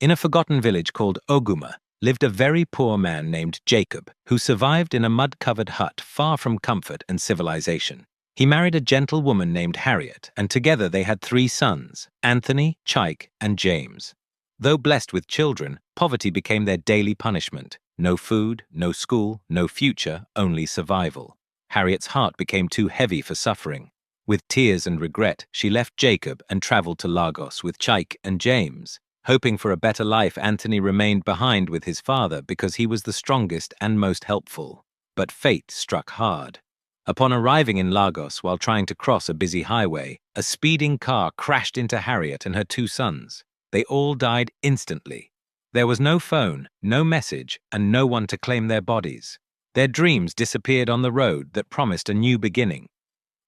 In a forgotten village called Oguma lived a very poor man named Jacob, who survived in a mud-covered hut far from comfort and civilization. He married a gentle woman named Harriet, and together they had 3 sons, Anthony, Chike, and James. Though blessed with children, poverty became their daily punishment. No food, no school, no future, only survival. Harriet's heart became too heavy for suffering. With tears and regret, she left Jacob and traveled to Lagos with Chike and James. Hoping for a better life, Anthony remained behind with his father because he was the strongest and most helpful. But fate struck hard. Upon arriving in Lagos while trying to cross a busy highway, a speeding car crashed into Harriet and her 2 sons. They all died instantly. There was no phone, no message, and no one to claim their bodies. Their dreams disappeared on the road that promised a new beginning.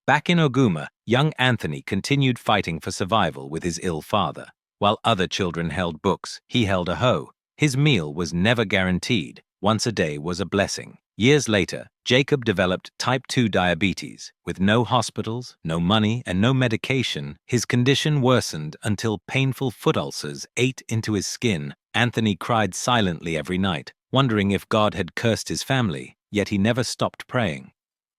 Back in Oguma, young Anthony continued fighting for survival with his ill father. While other children held books, he held a hoe. His meal was never guaranteed. Once a day was a blessing. Years later, Jacob developed type 2 diabetes. With no hospitals, no money, and no medication, his condition worsened until painful foot ulcers ate into his skin. Anthony cried silently every night, wondering if God had cursed his family, yet he never stopped praying.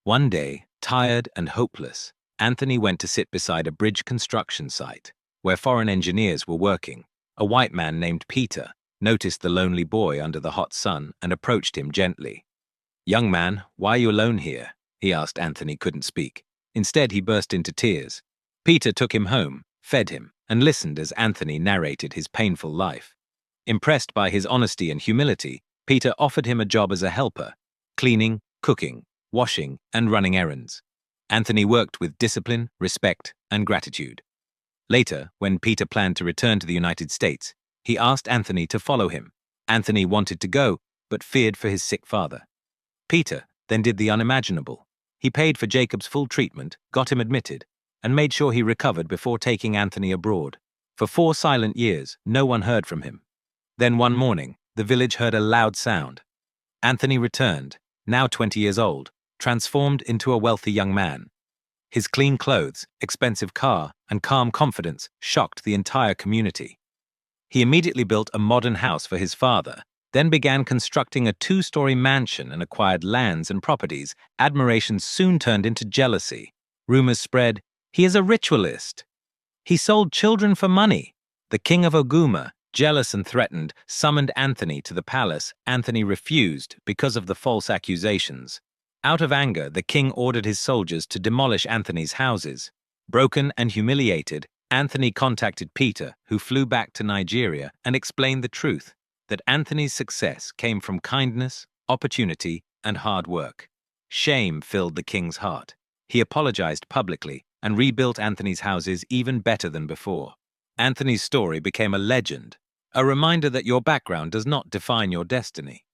One day, tired and hopeless, Anthony went to sit beside a bridge construction site, where foreign engineers were working. A white man named Peter noticed the lonely boy under the hot sun and approached him gently. "Young man, why are you alone here?" he asked. Anthony couldn't speak. Instead, he burst into tears. Peter took him home, fed him, and listened as Anthony narrated his painful life. Impressed by his honesty and humility, Peter offered him a job as a helper, cleaning, cooking, washing, and running errands. Anthony worked with discipline, respect, and gratitude. Later, when Peter planned to return to the United States, he asked Anthony to follow him. Anthony wanted to go, but feared for his sick father. Peter then did the unimaginable. He paid for Jacob's full treatment, got him admitted, and made sure he recovered before taking Anthony abroad. For 4 silent years, no one heard from him. Then one morning, the village heard a loud sound. Anthony returned, now 20 years old, transformed into a wealthy young man. His clean clothes, expensive car, and calm confidence shocked the entire community. He immediately built a modern house for his father, then began constructing a 2-story mansion and acquired lands and properties. Admiration soon turned into jealousy. Rumors spread, "He is a ritualist. He sold children for money." The king of Oguma, jealous and threatened, summoned Anthony to the palace. Anthony refused because of the false accusations. Out of anger, the king ordered his soldiers to demolish Anthony's houses. Broken and humiliated, Anthony contacted Peter, who flew back to Nigeria, and explained the truth, that Anthony's success came from kindness, opportunity, and hard work. Shame filled the king's heart. He apologized publicly and rebuilt Anthony's houses even better than before. Anthony's story became a legend, a reminder that your background does not define your destiny.